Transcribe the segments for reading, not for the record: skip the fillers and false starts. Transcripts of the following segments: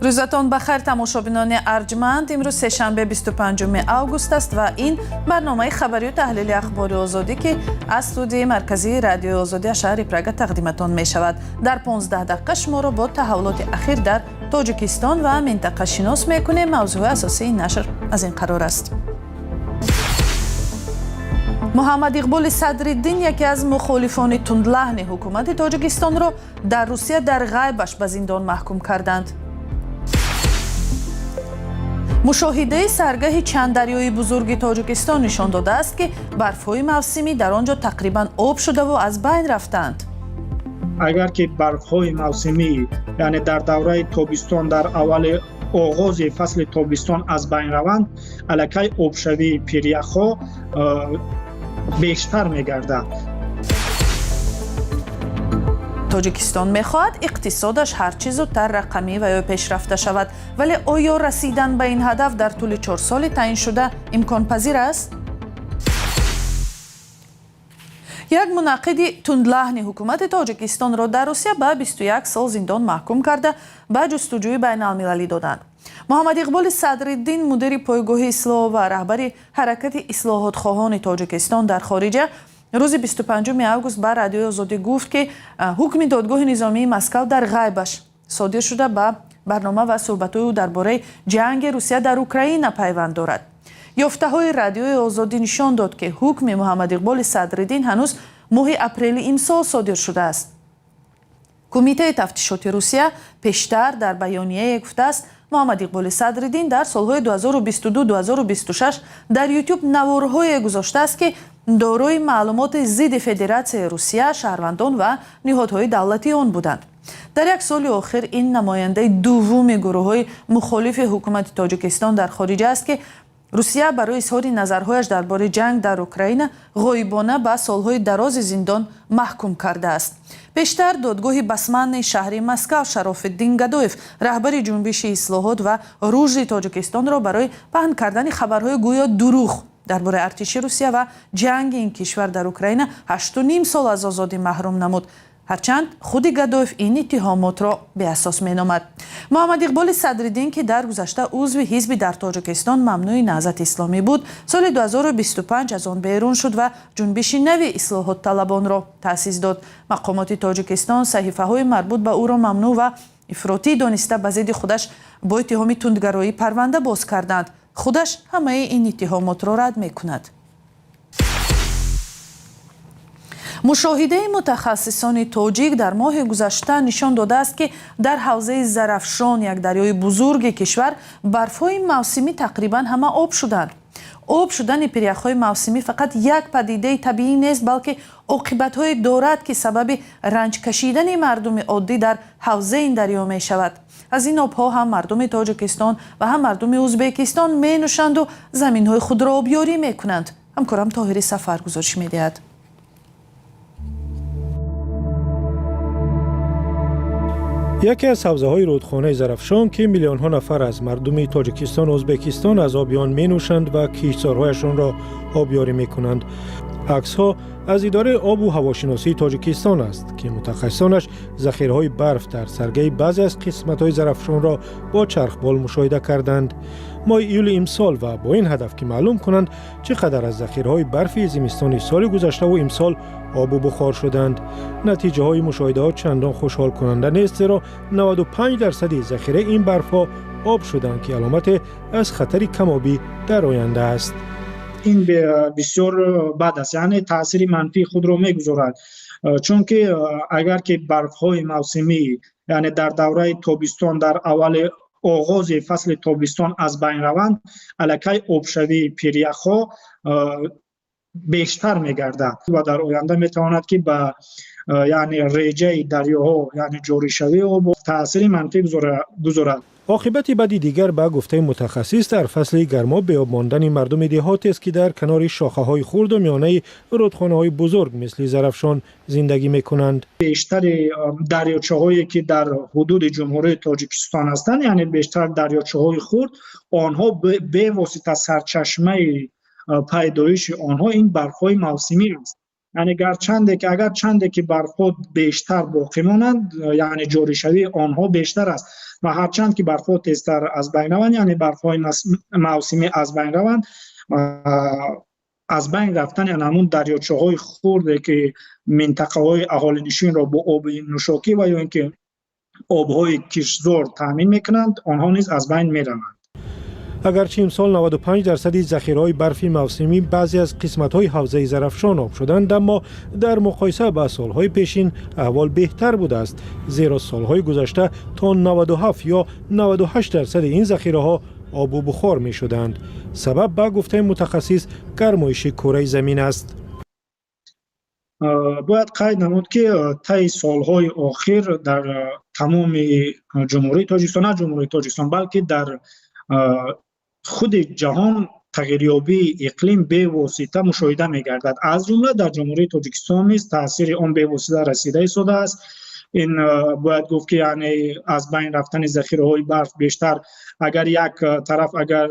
روزتان بخیر تماشابینان ارجمند. امروز سه‌شنبه 25 آگوست است و این برنامه خبری و تحلیل اخبار آزادی که از استودیوی مرکزی رادیو آزادی شهر پراگ تقدیمتان می شود. در 15 دقیقه شما را با تحولات اخیر در تاجیکستان و منطقه شناس میکنیم. موضوع اساسی این نشر از این قرار است. محمد اقبال صدرالدین یکی از مخالفان تندلحن حکومت تاجیکستان را در روسیه در غیبش به زندان محکوم کردند. مشاهده سرگاه چند دریای بزرگ تاجیکستان نشان داده است که برف‌های موسمی در آنجا تقریبا آب شده و از بین رفتند. اگر که برف‌های موسمی یعنی در دوره تابستان در اول آغاز فصل تابستان از بین روند، الکی آبشوی پیریخ‌ها بیشتر می‌گردد. تاجیکستان می‌خواهد اقتصادش هر چه زودتر رقمی و یا پیشرفته شود، ولی آیا رسیدن به این هدف در طول 4 سال تعیین شده امکان پذیر است؟ یک منعقد تندلحن حکومت تاجیکستان را در روسیه به 21 سال زندان محکوم کرده به جستجوی بین المللی دادند. محمد اقبال صدرالدین مدیر پایگاه اصلاح و رهبر حرکت اصلاحات خواهان تاجیکستان در خارجه روز 25 آگوست به رادیو آزادی گفت که حکم دادگاه نظامی مسکو در غیبش صادر شده به برنامه و صحبت‌های او درباره جنگ روسیه در اوکراین پیوند دارد. یافته‌های رادیو آزادی نشان داد که حکم محمد اقبال صدرالدین هنوز ماه اپریل امسال صادر شده است. کمیته تفتیشات روسیه پیشتر در بیانیه گفته است محمد اقبال صدرالدین در سالهای 2022-2026 در یوتیوب نوارهای گذاشته است که دارای معلومات ضد فدراسیون روسیه، شهروندان و نهادهای دولتی آن بودند. در یک سال آخر این نماینده دوم گروه‌های مخالف حکومت تاجیکستان در خارجه است که روسیه برای اظهار نظرهایش درباره جنگ در اوکراین غایبانه به سالهای دراز زندان محکوم کرده است. پیشتر دادگاه بسمن شهری مسکو شراف‌الدین گدایف رهبر جنبش اصلاحات و رشد تاجیکستان را برای پهن کردن خبرهای گویا دروغ درباره ارتش روسیه و جنگ این کشور در اوکراین 8.5 سال از آزادی محروم نمود، هرچند خود گدایف این اتهامات را به اساس مینامد. محمد اقبال صدرالدین که در گذشته عضو حزب در تاجیکستان ممنوع نهضت اسلامی بود، سال 2025 از آن بیرون شد و جنبش نوی اصلاحات طلبان را تأسیس داد. مقامات تاجیکستان صحیفه‌های مربوط به او را ممنوع و افراطی دانسته به ضد خودش با اتهام تندگرایی پرونده باز کردند. خودش همه این اتهامات را رد می‌کند. مشاهده متخصصان تاجیک در ماه گذشته نشان داده است که در حوزه زرافشان، یک دریای بزرگ کشور، برف‌های موسمی تقریبا همه آب شدند. آب شدن پیریخ‌های موسمی فقط یک پدیده طبیعی نیست، بلکه عاقبت‌های دارد که سبب رنج کشیدن مردم عادی در حوزه این دریا می شود. از این آب‌ها هم مردم تاجیکستان و هم مردم ازبکستان می نوشند و زمین‌های خود را آبیاری می کنند. همکارم طاهری سفر گزارش می دهد. یکی از حوزه‌های رودخانه زرافشان که میلیون‌ها نفر از مردم تاجیکستان و ازبکستان از آب آن می‌نوشند و کشتزارهایشان را آبیاری می‌کنند. عکس‌ها از اداره آب و هواشناسی تاجیکستان است که متخصصانش ذخیره‌های برف در سرگه بعضی از قسمت‌های زرافشان را با چرخبال مشاهده کردند. ماه ایول امسال و با این هدف که معلوم کنند چقدر از ذخیره‌های برفی زمستان سال گذشته و امسال آب و بخار شدند. نتیجه های مشاهده ها چندان خوشحال کننده نیست، زیرا 95% ذخیره این برف‌ها آب شدند که علامت از خطر کم‌آبی در آینده است. این بسیار بد است، یعنی تاثیر منفی خود را میگذارد، چون که اگر که برف‌های موسمی یعنی در دوره تابستان در اول آغاز فصل تابستان از بین روند، الکی آبشوی پیریخ‌ها بیشتر می‌گردد و در آینده می‌تواند که به یعنی ریجه دریاها یعنی جاری شوی آب تاثیر منفی گذارد. عاقبت بدی دیگر به گفته متخصص در فصل گرما به آب ماندن مردم دهات است که در کنار شاخه‌های خرد و میانه رودخانه‌های بزرگ مثل زرافشان زندگی می‌کنند. بیشتر دریاچه‌هایی که در حدود جمهوری تاجیکستان هستند، یعنی بیشتر دریاچه‌های خرد، آنها به واسطه سرچشمه پیدایش آنها این برف‌های موسمی است. یعنی اگر چنده که برخورد بیشتر باقی مانند یعنی جاری شوی آنها بیشتر است و هرچند که برخورد تیزتر از بین روند یعنی برفهای موسمی از بین روند از بین رفتن همون دریاچه‌های خرد که منطقه‌های اهالی نشین را با آب نوشاکی و یا اینکه آب‌های کشزار تامین میکنند آنها نیز از بین میروند. اگرچه امسال 95% ذخیره‌های برفی موسمی بعضی از قسمت‌های حوزه ظرفشان آب شدند، اما در مقایسه با سال‌های پیشین احوال بهتر بوده است، زیرا سال‌های گذشته تا 97 یا 98% این ذخیره‌ها آب و بخار می‌شدند. سبب به گفته متخصص گرمایش کره زمین است. باید قید نمود که طی سالهای آخر در تمام جمهوری تاجیکستان بلکه در خود جهان تغییریابی اقلیم به واسطه مشاهده می‌گردد. از جمله در جمهوری تاجیکستان نیز تاثیر آن به واسطه رسیده ایستاده است. این باید گفت که یعنی از بین رفتن ذخیره‌های برف بیشتر اگر یک طرف اگر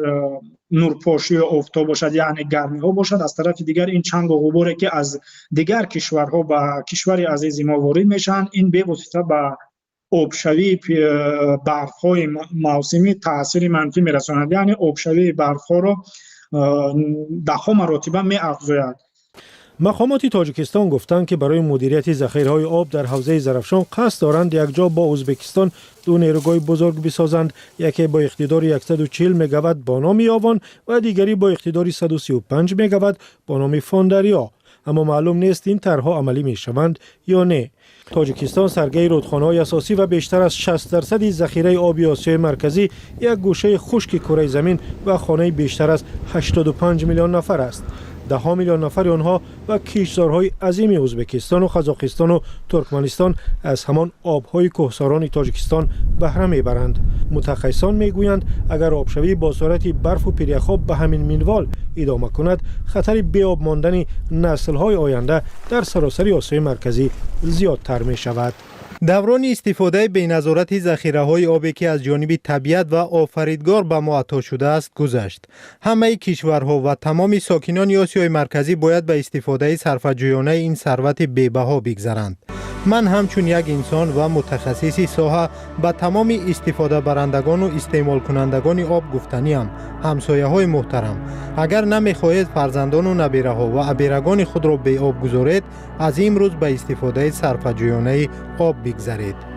نورپاشی آفتاب باشد یعنی گرمی ها باشد، از طرف دیگر این چنگ و غباری که از دیگر کشورها به کشور عزیز ما وارد میشن این به واسطه به آبشوی برف‌های موسمی تاثیر منفی میرساند، یعنی آبشوی برف‌ها را ده‌ها مراتب می‌افزاید. مقامات تاجیکستان گفتند که برای مدیریت ذخیره‌های آب در حوزه ظرفشان قصد دارند یک جا با ازبکستان دو نیروگاه بزرگ بسازند، یکی با اقتدار 140 مگاوات با نام یاوان و دیگری با اقتدار 135 مگاوات با نام فاندریا، اما معلوم نیست این طرح‌ها عملی می‌شوند یا نه. تاجیکستان سرگی رودخانه‌های اساسی و بیشتر از 60% ذخیره آبی آسیای مرکزی، یک گوشه خشک کره زمین و خانه بیشتر از 85 میلیون نفر است. 10 میلیون نفر آنها و کشورهای عظیم ازبکستان و قزاقستان و ترکمنستان از همان آبهای کوهساران تاجیکستان بهره میبرند. متخصصان میگویند اگر آبشوی با صورت برف و پیریخاب به همین منوال ادامه کند، خطر بی آب ماندن نسل‌های آینده در سراسر آسیای مرکزی زیادتر می شود. دوران استفاده بی‌نظارت ذخیره‌های آبی که از جانب طبیعت و آفریدگار به ما عطا شده است گذشت. همه کشورها و تمام ساکنان آسیای مرکزی باید به استفاده صرفه‌جویانه این ثروت بی‌بها بگذرند. من همچون یک انسان و متخصص ساحه به تمام استفاده برندگان و استعمال کنندگان آب گفتنیم: همسایه‌های محترم، اگر نمی‌خواهید فرزندان و نبیره‌ها و ابیرگان خود را به آب گذارید، از امروز به استفاده صرفه‌جویانه آب بگذارید.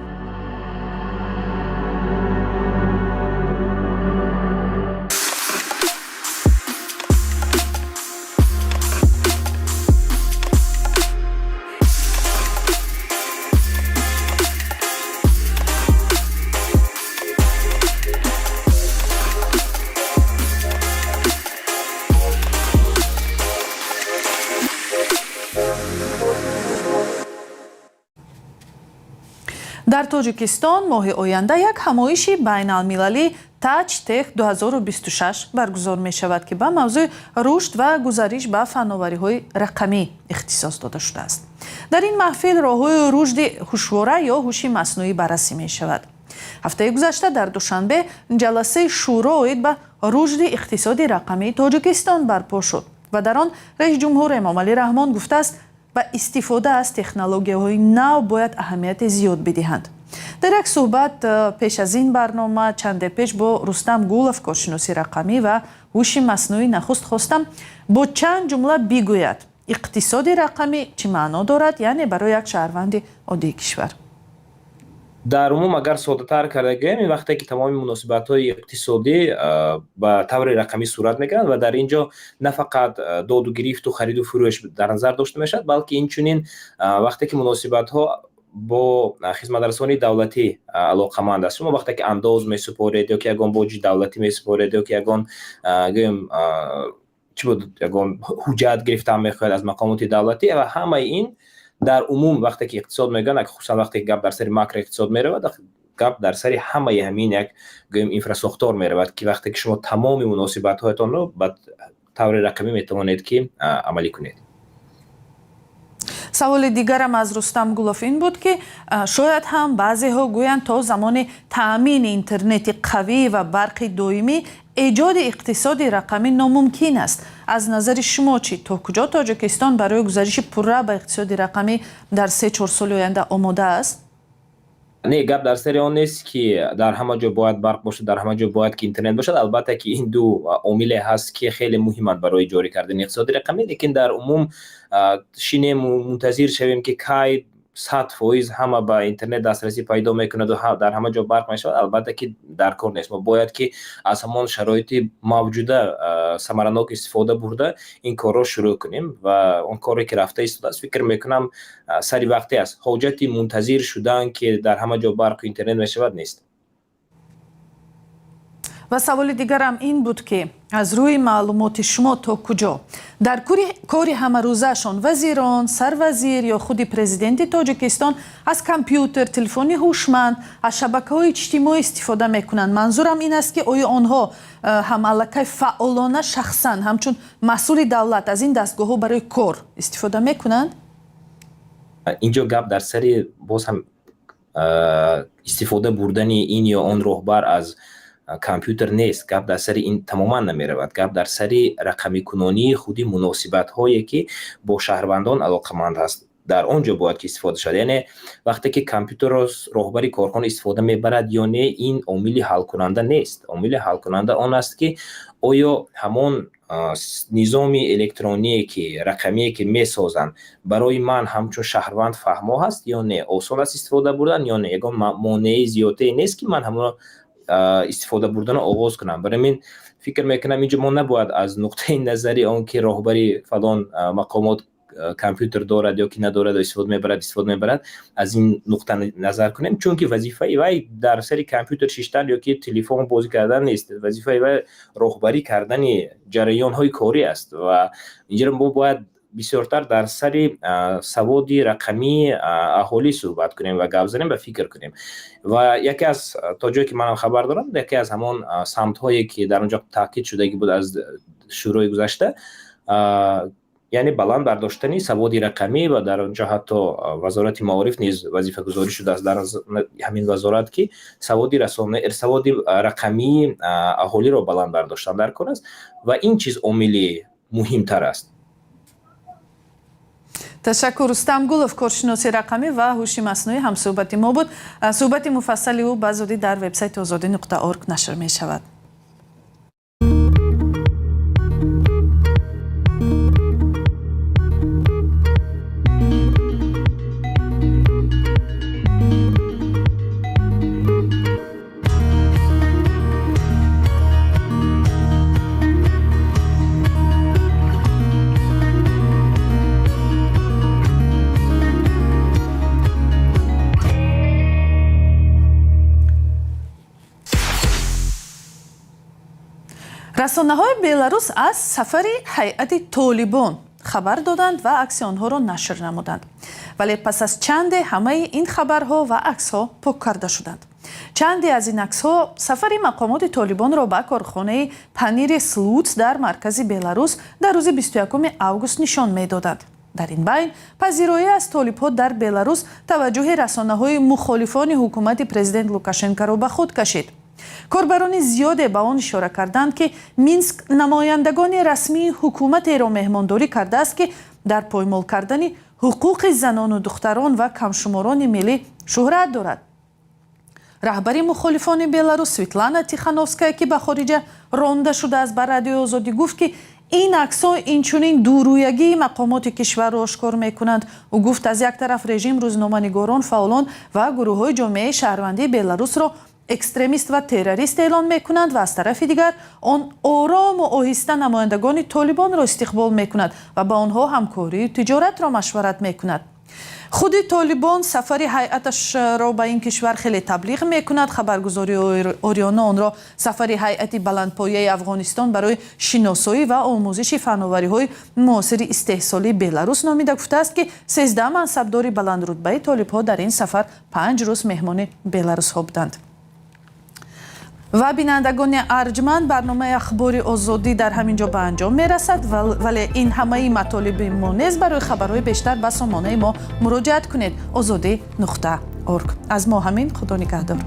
در تاجیکستان ماه آینده یک همایش بین المللی تاچ تک 2026 برگزار می شود که به موضوع رشد و گذریش به فناوری های رقمی اختصاص داده شده است. در این محفل راه‌های رشد هوشواره یا هوش مصنوعی بررسی می شود. هفته گذشته در دوشنبه جلسه شورا اوید به رشد اقتصادی رقمی تاجیکستان برپا شد و در آن رئیس جمهور امامعلی رحمان گفته است و استفاده از تکنولوژی‌های نو باید اهمیت زیاد بدهند. در یک صحبت پیش از این برنامه چند پیش با رستم گولف کارشناسی رقمی و هوش مصنوعی نخست خواستم با چند جمله بگوید اقتصاد رقمی چه معنا دارد، یعنی برای یک شهروند عادی کشور. در عموم اگر ساده‌تر کرده گیم وقتی که تمام مناسبت‌های اقتصادی به طور رقمی صورت می‌گیرند و در اینجا نه فقط داد و گرفت و خرید و فروش در نظر داشته میشد، بلکه اینچنین وقتی که مناسبت‌ها با خدمترسانی دولتی علاقمند است، شما وقتی که انداز می‌سپارید یا که یگان باج دولتی می‌سپارید یا که یگان گیم چی بود یگان حجت گرفته می‌خواهید از مقامات دولتی و همه این در عموم وقتی که اقتصاد میگن، خصوصا وقتی که گپ در سر ماکرو اقتصاد میرود، گپ در سر همه همین یک گیم اینفراستراکچور میرود که وقتی که شما تمام مناسبت هایتان رو به طور رقمی میتوانید که عملی کنید. саволи дигарам аз Рустам Гулов ин буд ки шояд ҳам баъзеҳо гӯянд то замони таъмини интернети қавӣ ва барқи доимӣ эҷоди иқтисоди рақамӣ номумкин аст. аз назари шумо чӣ, то куҷо Тоҷикистон барои гузариши пурра ба иқтисоди рақамӣ дар 3-4 соли оянда омода аст? не, гап дар сари он нест ки дар ҳама ҷо бояд барқ бошад, дар ҳама ҷо бояд ки интернет бошад. албатта ки ин ду омиле ҳаст ки хеле муҳиманд барои ҷорӣ кардани иқтисоди рақамӣ, лекин дар умум шинем мунтазир шавем ки кай 100% ҳама ба интернет дастрасӣ пайдо мекунад ва дар ҳама ҷо барқ мешавад. албатта ки дар кор нест. мо бояд ки аз ҳамон шароити мавҷуда самаранок истифода бурда ин корро шурӯъ кунем ва он коре ки рафта истодааст фикр мекунам сари вақте аст. ҳоҷати мунтазир шудан ки дар ҳама ҷо барқу интернет мешавад нест. ва саволи дигарам ин буд ки аз рӯи маълумоти шумо то куҷо дар кори ҳамарӯзаашон вазирон, сарвазир ё худи президенти Тоҷикистон аз компютер, телефони ҳушманд, аз шабакаҳои иҷтимоӣ истифода мекунанд? манзурам ин аст ки оё онҳо ҳам аллакай фаъолона шахсан ҳамчун масъули давлат аз ин дастгоҳҳо барои кор истифода мекунанд? инҷо гап дар сари боз ҳам истифода бурдани ин ё он роҳбар аз компютер нест. гап дар сари ин тамоман намеравад. гап дар сари рақамикунонии худи муносибатҳое ки бо шаҳрвандон алоқаманд ҳаст. дар он ҷо бояд ки истифода шавад. яъне вақте ки компютерро роҳбари корхона истифода мебарад ё не, ин омили ҳалкунанда нест. омили ҳалкунанда он аст ки оё ҳамон низоми электроние ки рақамие ки месозанд барои ман ҳамчун шаҳрванд фаҳмо ҳаст ё не, осон аст истифода бурдан ё не. ягон монеи зиёдае нест ки ман ҳамонро истифода бурдана оғоз кунам. барои мин фикр мекунам инҷо мо набояд аз нуқтаи назари он ки роҳбари фалон мақомот компютер дорад ё ки надорад истифода мебарад аз ин нуқта назар кунем, чунки вазифаи вай дар сари компютер шиштан ё ки телефон бозӣ кардан нест. вазифаи вай роҳбарӣ кардани ҷараёнҳои корӣ аст ва инҷо мо бояд бисёртар дар сари саводи рақамии аҳолӣ суҳбат кунем ва гап занем ва фикр кунем. ва яке аз то ҷое ки манам хабар дорам, яке аз ҳамон самтҳое ки дар онҷо таъкид шудагӣ буд аз шӯрои гузашта, яъне баланд бардоштани саводи рақамӣ ва дар онҷо ҳатто вазорати маориф низ вазифагузорӣ шудааст дар ҳамин вазорат ки саводи рақамии аҳолиро баланд бардоштан дар кор аст ва ин чиз омили муҳимтар аст. ташаккур. Рустам Гулов, коршиноси рақамӣ ва ҳуши маснӯӣ ҳамсӯҳбати мо буд. суҳбати муфассали ӯ ба зудӣ дар вебсайти озодӣ.орг нашр мешавад. расонаҳои беларус аз сафари ҳайати толибон хабар доданд ва акси онҳоро нашр намуданд. вале пас аз чанде ҳамаи ин хабарҳо ва аксҳо пок карда шуданд. чанде аз ин аксҳо сафари мақомоти толибонро ба корхонаи панири слуц дар маркази беларус дар рӯзи 21 август нишон медоданд. дар ин байн пазироӣ аз толибҳо дар беларус таваҷҷӯҳи расонаҳои мухолифони ҳукумати президент Лукашенкоро ба худ кашид. корбарони зиёде ба он ишора карданд ки Минск намояндагони расмии ҳукуматеро меҳмондорӣ кардааст ки дар поймол кардани ҳуқуқи занону духтарон ва камшуморони миллӣ шӯҳрат дорад. раҳбари мухолифони беларус Светлана Тихановская ки ба хориҷа ронда шудааст ба Радиои Озодӣ гуфт ки ин аксҳо инчунин дурӯягии мақомоти кишварро ошкор мекунанд. ӯ гуфт аз як тараф режим рӯзноманигорон, фаъолон ва гурӯҳҳои ҷомеаи шаҳрвандии беларусро экстремист ва террорист эълон мекунанд ва аз тарафи дигар он орому оҳиста намояндагони толибонро истиқбол мекунад ва ба онҳо ҳамкорию тиҷоратро машварат мекунад. худи толибон сафари ҳайаташро ба ин кишвар хеле таблиғ мекунад. хабаргузори ориёна онро сафари ҳайати баландпояи афғонистон барои шиносоӣ ва омӯзиши фанновариҳои муосири истеҳсолии беларус номида гуфтааст ки 13 мансабдори баландрутбаи толибҳо дар ин сафар 5 рӯз меҳмони беларусҳо буданд. و بینندگان ارجمند برنامه اخبار آزادی در همینجا به انجام میرسد ولی این همه مطالب ما نیز. برای خبرهای بیشتر به سامانه ما مراجعت کنید azadi.org. از ما همین، خدا نگهدار.